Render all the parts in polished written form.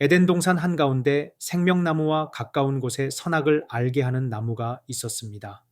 에덴 동산 한가운데 생명나무와 가까운 곳에 선악을 알게 하는 나무가 있었습니다.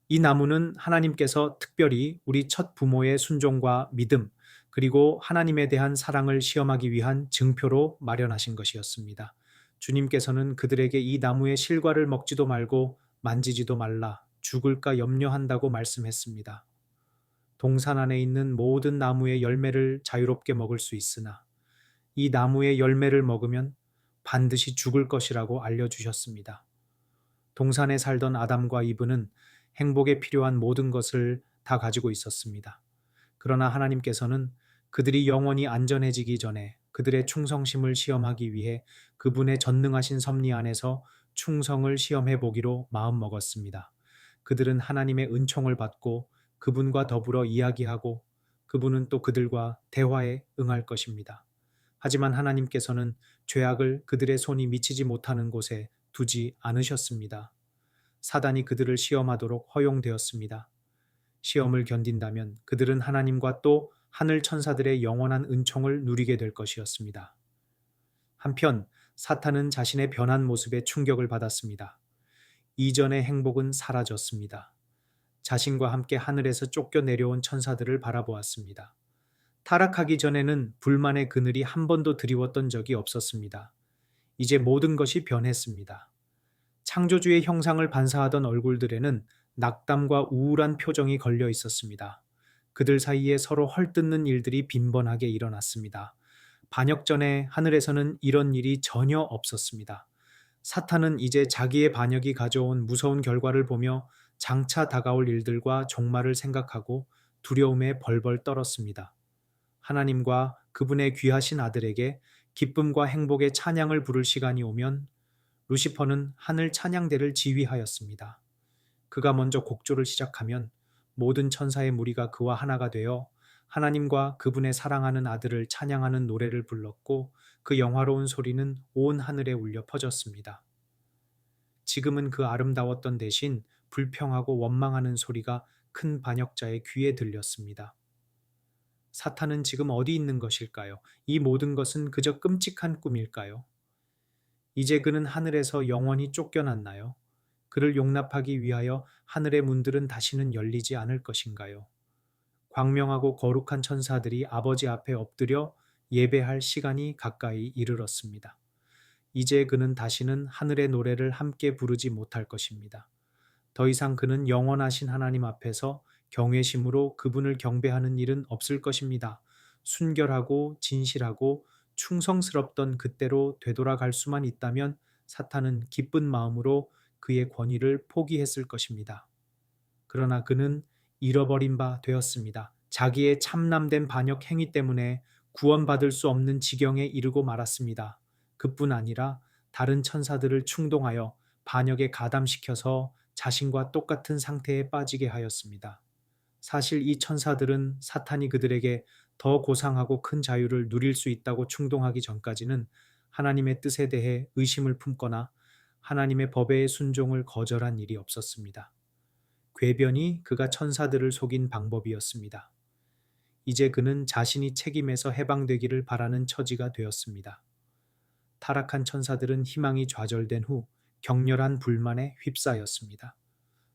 이 나무는 하나님께서 특별히 우리 첫 부모의 순종과 믿음, 그리고 하나님에 대한 사랑을 시험하기 위한 증표로 마련하신 것이었습니다. 주님께서는 그들에게 이 나무의 실과를 먹지도 말고 만지지도 말라, 죽을까 염려한다고 말씀했습니다. 동산 안에 있는 모든 나무의 열매를 자유롭게 먹을 수 있으나 이 나무의 열매를 먹으면 반드시 죽을 것이라고 알려주셨습니다. 동산에 살던 아담과 이브는 행복에 필요한 모든 것을 다 가지고 있었습니다. 그러나 하나님께서는 그들이 영원히 안전해지기 전에 그들의 충성심을 시험하기 위해 그분의 전능하신 섭리 안에서 충성을 시험해 보기로 마음먹었습니다. 그들은 하나님의 은총을 받고 그분과 더불어 이야기하고 그분은 또 그들과 대화에 응할 것입니다. 하지만 하나님께서는 죄악을 그들의 손이 미치지 못하는 곳에 두지 않으셨습니다. 사단이 그들을 시험하도록 허용되었습니다. 시험을 견딘다면 그들은 하나님과 또 하늘 천사들의 영원한 은총을 누리게 될 것이었습니다. 한편 사탄은 자신의 변한 모습에 충격을 받았습니다. 이전의 행복은 사라졌습니다. 자신과 함께 하늘에서 쫓겨 내려온 천사들을 바라보았습니다. 타락하기 전에는 불만의 그늘이 한 번도 드리웠던 적이 없었습니다. 이제 모든 것이 변했습니다. 창조주의 형상을 반사하던 얼굴들에는 낙담과 우울한 표정이 걸려 있었습니다. 그들 사이에 서로 헐뜯는 일들이 빈번하게 일어났습니다. 반역 전에 하늘에서는 이런 일이 전혀 없었습니다. 사탄은 이제 자기의 반역이 가져온 무서운 결과를 보며 장차 다가올 일들과 종말을 생각하고 두려움에 벌벌 떨었습니다. 하나님과 그분의 귀하신 아들에게 기쁨과 행복의 찬양을 부를 시간이 오면 루시퍼는 하늘 찬양대를 지휘하였습니다. 그가 먼저 곡조를 시작하면 모든 천사의 무리가 그와 하나가 되어 하나님과 그분의 사랑하는 아들을 찬양하는 노래를 불렀고 그 영화로운 소리는 온 하늘에 울려 퍼졌습니다. 지금은 그 아름다웠던 대신 불평하고 원망하는 소리가 큰 반역자의 귀에 들렸습니다. 사탄은 지금 어디 있는 것일까요? 이 모든 것은 그저 끔찍한 꿈일까요? 이제 그는 하늘에서 영원히 쫓겨났나요? 그를 용납하기 위하여 하늘의 문들은 다시는 열리지 않을 것인가요? 광명하고 거룩한 천사들이 아버지 앞에 엎드려 예배할 시간이 가까이 이르렀습니다. 이제 그는 다시는 하늘의 노래를 함께 부르지 못할 것입니다. 더 이상 그는 영원하신 하나님 앞에서 경외심으로 그분을 경배하는 일은 없을 것입니다. 순결하고 진실하고 충성스럽던 그때로 되돌아갈 수만 있다면 사탄은 기쁜 마음으로 그의 권위를 포기했을 것입니다. 그러나 그는 잃어버린 바 되었습니다. 자기의 참남된 반역 행위 때문에 구원받을 수 없는 지경에 이르고 말았습니다. 그뿐 아니라 다른 천사들을 충동하여 반역에 가담시켜서 자신과 똑같은 상태에 빠지게 하였습니다. 사실 이 천사들은 사탄이 그들에게 더 고상하고 큰 자유를 누릴 수 있다고 충동하기 전까지는 하나님의 뜻에 대해 의심을 품거나 하나님의 법에 순종을 거절한 일이 없었습니다. 궤변이 그가 천사들을 속인 방법이었습니다. 이제 그는 자신이 책임에서 해방되기를 바라는 처지가 되었습니다. 타락한 천사들은 희망이 좌절된 후 격렬한 불만에 휩싸였습니다.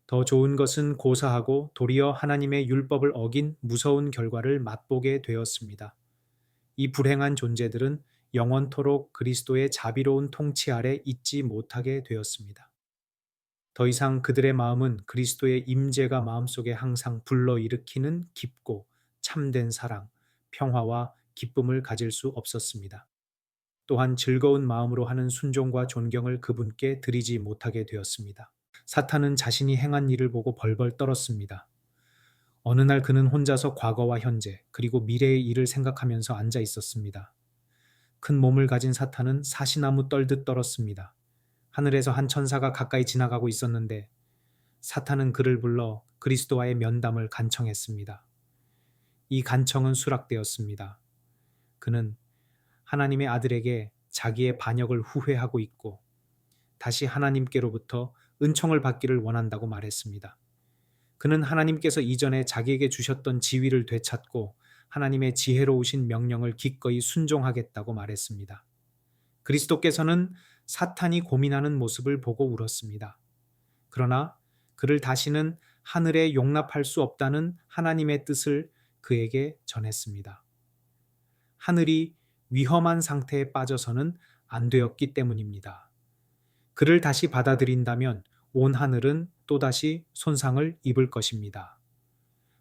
더 좋은 것은 고사하고 도리어 하나님의 율법을 어긴 무서운 결과를 맛보게 되었습니다. 이 불행한 존재들은 영원토록 그리스도의 자비로운 통치 아래 있지 못하게 되었습니다. 더 이상 그들의 마음은 그리스도의 임재가 마음속에 항상 불러일으키는 깊고 참된 사랑, 평화와 기쁨을 가질 수 없었습니다. 또한 즐거운 마음으로 하는 순종과 존경을 그분께 드리지 못하게 되었습니다. 사탄은 자신이 행한 일을 보고 벌벌 떨었습니다. 어느 날 그는 혼자서 과거와 현재, 그리고 미래의 일을 생각하면서 앉아 있었습니다. 큰 몸을 가진 사탄은 사시나무 떨듯 떨었습니다. 하늘에서 한 천사가 가까이 지나가고 있었는데 사탄은 그를 불러 그리스도와의 면담을 간청했습니다. 이 간청은 수락되었습니다. 그는 하나님의 아들에게 자기의 반역을 후회하고 있고 다시 하나님께로부터 은총을 받기를 원한다고 말했습니다. 그는 하나님께서 이전에 자기에게 주셨던 지위를 되찾고 하나님의 지혜로우신 명령을 기꺼이 순종하겠다고 말했습니다. 그리스도께서는 사탄이 고민하는 모습을 보고 울었습니다. 그러나 그를 다시는 하늘에 용납할 수 없다는 하나님의 뜻을 그에게 전했습니다. 하늘이 위험한 상태에 빠져서는 안 되었기 때문입니다. 그를 다시 받아들인다면 온 하늘은 또다시 손상을 입을 것입니다.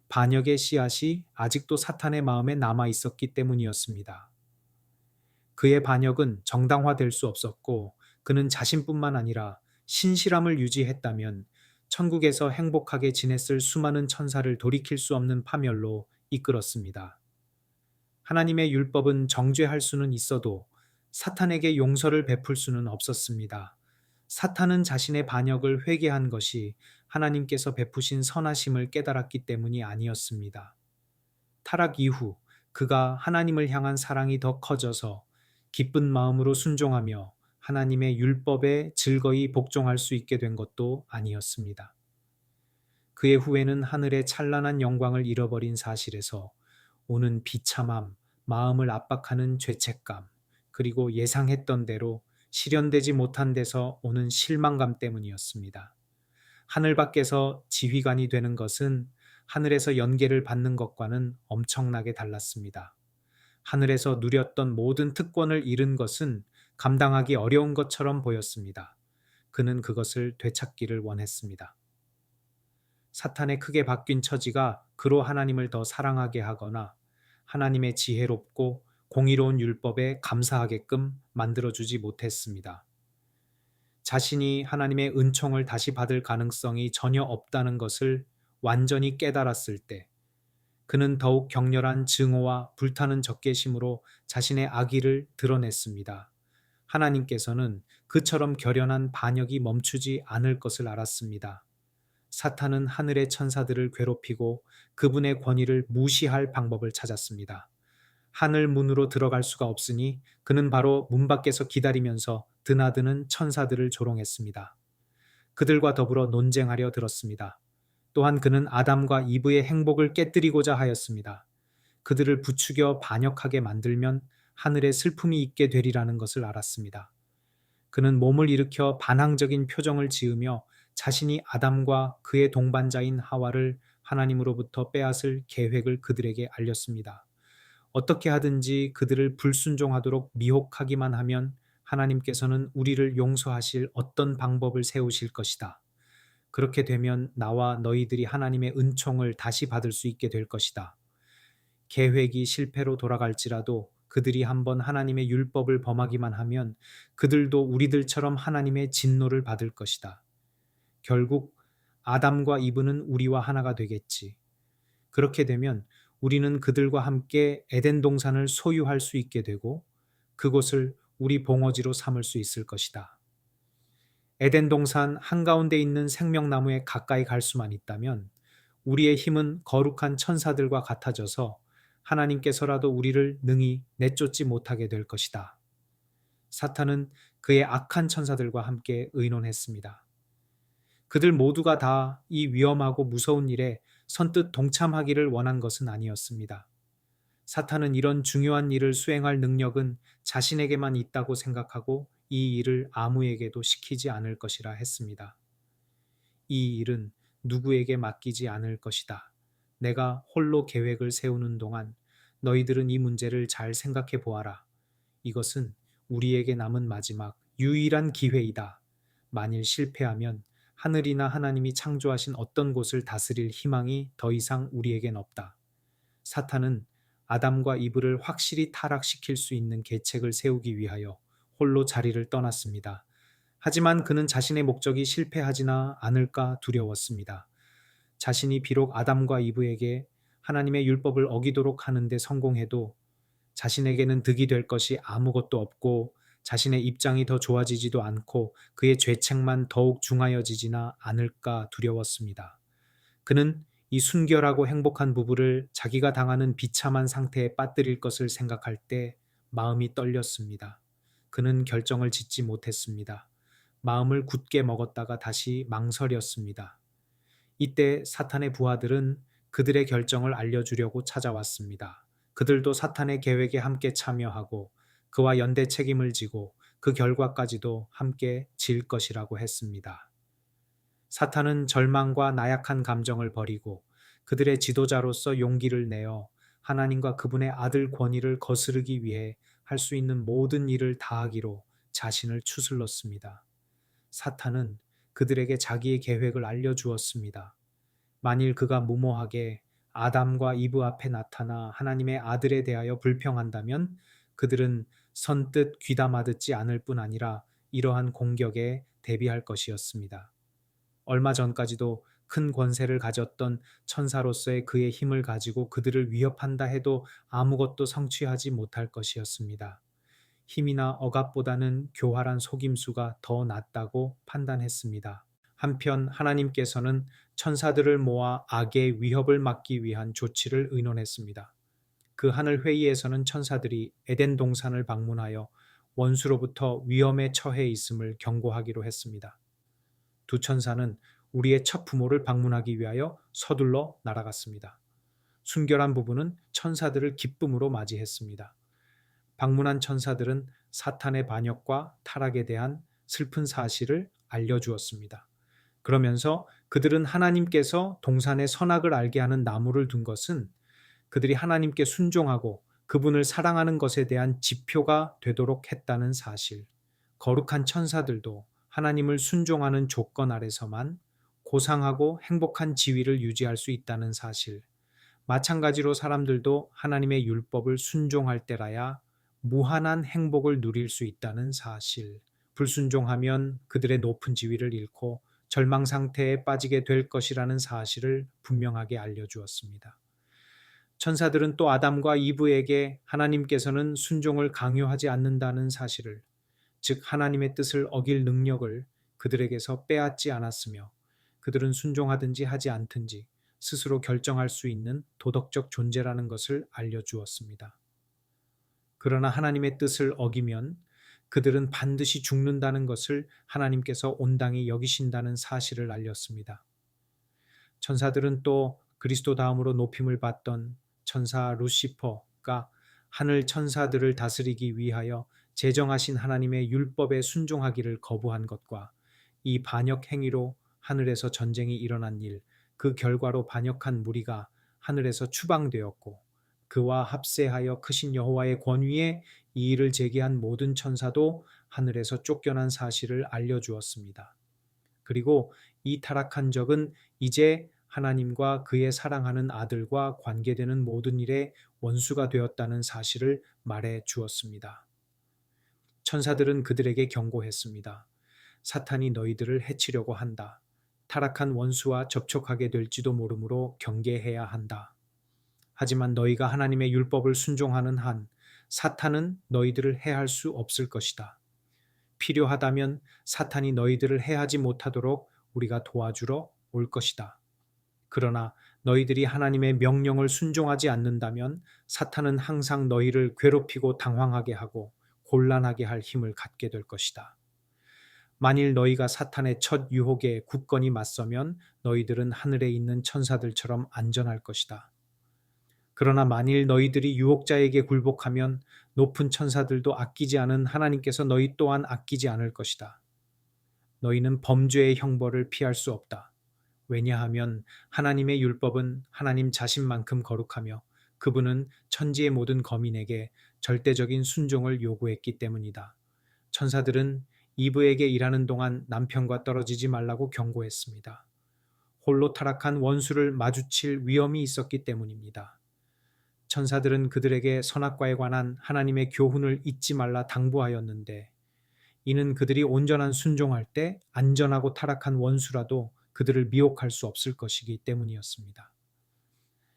반역의 씨앗이 아직도 사탄의 마음에 남아 있었기 때문이었습니다. 그의 반역은 정당화될 수 없었고 그는 자신뿐만 아니라 신실함을 유지했다면 천국에서 행복하게 지냈을 수많은 천사를 돌이킬 수 없는 파멸로 이끌었습니다. 하나님의 율법은 정죄할 수는 있어도 사탄에게 용서를 베풀 수는 없었습니다. 사탄은 자신의 반역을 회개한 것이 하나님께서 베푸신 선하심을 깨달았기 때문이 아니었습니다. 타락 이후 그가 하나님을 향한 사랑이 더 커져서 기쁜 마음으로 순종하며 하나님의 율법에 즐거이 복종할 수 있게 된 것도 아니었습니다. 그의 후에는 하늘의 찬란한 영광을 잃어버린 사실에서 오는 비참함, 마음을 압박하는 죄책감, 그리고 예상했던 대로 실현되지 못한 데서 오는 실망감 때문이었습니다. 하늘 밖에서 지휘관이 되는 것은 하늘에서 연계를 받는 것과는 엄청나게 달랐습니다. 하늘에서 누렸던 모든 특권을 잃은 것은 감당하기 어려운 것처럼 보였습니다. 그는 그것을 되찾기를 원했습니다. 사탄의 크게 바뀐 처지가 그로 하나님을 더 사랑하게 하거나 하나님의 지혜롭고 공의로운 율법에 감사하게끔 만들어주지 못했습니다. 자신이 하나님의 은총을 다시 받을 가능성이 전혀 없다는 것을 완전히 깨달았을 때 그는 더욱 격렬한 증오와 불타는 적개심으로 자신의 악의를 드러냈습니다. 하나님께서는 그처럼 결연한 반역이 멈추지 않을 것을 알았습니다. 사탄은 하늘의 천사들을 괴롭히고 그분의 권위를 무시할 방법을 찾았습니다. 하늘 문으로 들어갈 수가 없으니 그는 바로 문 밖에서 기다리면서 드나드는 천사들을 조롱했습니다. 그들과 더불어 논쟁하려 들었습니다. 또한 그는 아담과 이브의 행복을 깨뜨리고자 하였습니다. 그들을 부추겨 반역하게 만들면 하늘에 슬픔이 있게 되리라는 것을 알았습니다. 그는 몸을 일으켜 반항적인 표정을 지으며 자신이 아담과 그의 동반자인 하와를 하나님으로부터 빼앗을 계획을 그들에게 알렸습니다. 어떻게 하든지 그들을 불순종하도록 미혹하기만 하면 하나님께서는 우리를 용서하실 어떤 방법을 세우실 것이다. 그렇게 되면 나와 너희들이 하나님의 은총을 다시 받을 수 있게 될 것이다. 계획이 실패로 돌아갈지라도 그들이 한번 하나님의 율법을 범하기만 하면 그들도 우리들처럼 하나님의 진노를 받을 것이다. 결국 아담과 이브는 우리와 하나가 되겠지. 그렇게 되면 우리는 그들과 함께 에덴 동산을 소유할 수 있게 되고 그곳을 우리 봉어지로 삼을 수 있을 것이다. 에덴 동산 한가운데 있는 생명나무에 가까이 갈 수만 있다면 우리의 힘은 거룩한 천사들과 같아져서 하나님께서라도 우리를 능히 내쫓지 못하게 될 것이다. 사탄은 그의 악한 천사들과 함께 의논했습니다. 그들 모두가 다 이 위험하고 무서운 일에 선뜻 동참하기를 원한 것은 아니었습니다. 사탄은 이런 중요한 일을 수행할 능력은 자신에게만 있다고 생각하고 이 일을 아무에게도 시키지 않을 것이라 했습니다. 이 일은 누구에게 맡기지 않을 것이다. 내가 홀로 계획을 세우는 동안 너희들은 이 문제를 잘 생각해 보아라. 이것은 우리에게 남은 마지막 유일한 기회이다. 만일 실패하면 하늘이나 하나님이 창조하신 어떤 곳을 다스릴 희망이 더 이상 우리에겐 없다. 사탄은 아담과 이브를 확실히 타락시킬 수 있는 계책을 세우기 위하여 홀로 자리를 떠났습니다. 하지만 그는 자신의 목적이 실패하지나 않을까 두려웠습니다. 자신이 비록 아담과 이브에게 하나님의 율법을 어기도록 하는데 성공해도 자신에게는 득이 될 것이 아무것도 없고 자신의 입장이 더 좋아지지도 않고 그의 죄책만 더욱 중하여지지나 않을까 두려웠습니다. 그는 이 순결하고 행복한 부부를 자기가 당하는 비참한 상태에 빠뜨릴 것을 생각할 때 마음이 떨렸습니다. 그는 결정을 짓지 못했습니다. 마음을 굳게 먹었다가 다시 망설였습니다. 이때 사탄의 부하들은 그들의 결정을 알려주려고 찾아왔습니다. 그들도 사탄의 계획에 함께 참여하고 그와 연대 책임을 지고 그 결과까지도 함께 질 것이라고 했습니다. 사탄은 절망과 나약한 감정을 버리고 그들의 지도자로서 용기를 내어 하나님과 그분의 아들 권위를 거스르기 위해 할 수 있는 모든 일을 다하기로 자신을 추슬렀습니다. 사탄은 그들에게 자기의 계획을 알려주었습니다. 만일 그가 무모하게 아담과 이브 앞에 나타나 하나님의 아들에 대하여 불평한다면 그들은 선뜻 귀담아 듣지 않을 뿐 아니라 이러한 공격에 대비할 것이었습니다. 얼마 전까지도 큰 권세를 가졌던 천사로서의 그의 힘을 가지고 그들을 위협한다 해도 아무것도 성취하지 못할 것이었습니다. 힘이나 억압보다는 교활한 속임수가 더 낫다고 판단했습니다. 한편 하나님께서는 천사들을 모아 악의 위협을 막기 위한 조치를 의논했습니다. 그 하늘 회의에서는 천사들이 에덴 동산을 방문하여 원수로부터 위험에 처해 있음을 경고하기로 했습니다. 두 천사는 우리의 첫 부모를 방문하기 위하여 서둘러 날아갔습니다. 순결한 부부는 천사들을 기쁨으로 맞이했습니다. 방문한 천사들은 사탄의 반역과 타락에 대한 슬픈 사실을 알려주었습니다. 그러면서 그들은 하나님께서 동산의 선악을 알게 하는 나무를 둔 것은 그들이 하나님께 순종하고 그분을 사랑하는 것에 대한 지표가 되도록 했다는 사실, 거룩한 천사들도 하나님을 순종하는 조건 아래서만 고상하고 행복한 지위를 유지할 수 있다는 사실, 마찬가지로 사람들도 하나님의 율법을 순종할 때라야 무한한 행복을 누릴 수 있다는 사실, 불순종하면 그들의 높은 지위를 잃고 절망 상태에 빠지게 될 것이라는 사실을 분명하게 알려주었습니다. 천사들은 또 아담과 이브에게 하나님께서는 순종을 강요하지 않는다는 사실을, 즉 하나님의 뜻을 어길 능력을 그들에게서 빼앗지 않았으며 그들은 순종하든지 하지 않든지 스스로 결정할 수 있는 도덕적 존재라는 것을 알려주었습니다. 그러나 하나님의 뜻을 어기면 그들은 반드시 죽는다는 것을 하나님께서 온당히 여기신다는 사실을 알렸습니다. 천사들은 또 그리스도 다음으로 높임을 받던 천사 루시퍼가 하늘 천사들을 다스리기 위하여 제정하신 하나님의 율법에 순종하기를 거부한 것과 이 반역 행위로 하늘에서 전쟁이 일어난 일, 그 결과로 반역한 무리가 하늘에서 추방되었고 그와 합세하여 크신 여호와의 권위에 이의를 제기한 모든 천사도 하늘에서 쫓겨난 사실을 알려주었습니다. 그리고 이 타락한 적은 이제 하나님과 그의 사랑하는 아들과 관계되는 모든 일에 원수가 되었다는 사실을 말해 주었습니다. 천사들은 그들에게 경고했습니다. 사탄이 너희들을 해치려고 한다. 타락한 원수와 접촉하게 될지도 모르므로 경계해야 한다. 하지만 너희가 하나님의 율법을 순종하는 한 사탄은 너희들을 해할 수 없을 것이다. 필요하다면 사탄이 너희들을 해하지 못하도록 우리가 도와주러 올 것이다. 그러나 너희들이 하나님의 명령을 순종하지 않는다면 사탄은 항상 너희를 괴롭히고 당황하게 하고 곤란하게 할 힘을 갖게 될 것이다. 만일 너희가 사탄의 첫 유혹에 굳건히 맞서면 너희들은 하늘에 있는 천사들처럼 안전할 것이다. 그러나 만일 너희들이 유혹자에게 굴복하면 높은 천사들도 아끼지 않은 하나님께서 너희 또한 아끼지 않을 것이다. 너희는 범죄의 형벌을 피할 수 없다. 왜냐하면 하나님의 율법은 하나님 자신만큼 거룩하며 그분은 천지의 모든 거민에게 절대적인 순종을 요구했기 때문이다. 천사들은 이브에게 일하는 동안 남편과 떨어지지 말라고 경고했습니다. 홀로 타락한 원수를 마주칠 위험이 있었기 때문입니다. 천사들은 그들에게 선악과에 관한 하나님의 교훈을 잊지 말라 당부하였는데 이는 그들이 온전한 순종할 때 안전하고 타락한 원수라도 그들을 미혹할 수 없을 것이기 때문이었습니다.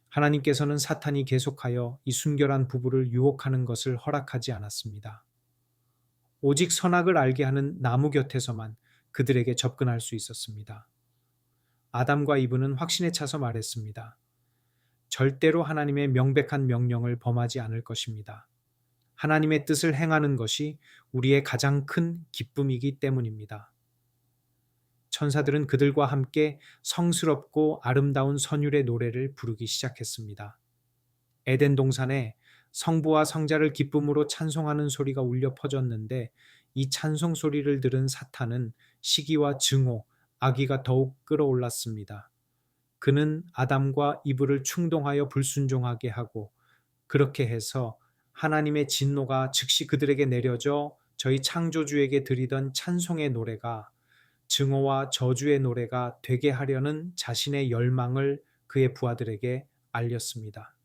하나님께서는 사탄이 계속하여 이 순결한 부부를 유혹하는 것을 허락하지 않았습니다. 오직 선악을 알게 하는 나무 곁에서만 그들에게 접근할 수 있었습니다. 아담과 이브는 확신에 차서 말했습니다. 절대로 하나님의 명백한 명령을 범하지 않을 것입니다. 하나님의 뜻을 행하는 것이 우리의 가장 큰 기쁨이기 때문입니다. 천사들은 그들과 함께 성스럽고 아름다운 선율의 노래를 부르기 시작했습니다. 에덴 동산에 성부와 성자를 기쁨으로 찬송하는 소리가 울려 퍼졌는데 이 찬송 소리를 들은 사탄은 시기와 증오, 악의가 더욱 끌어올랐습니다. 그는 아담과 이브를 충동하여 불순종하게 하고 그렇게 해서 하나님의 진노가 즉시 그들에게 내려져 저희 창조주에게 드리던 찬송의 노래가 증오와 저주의 노래가 되게 하려는 자신의 열망을 그의 부하들에게 알렸습니다.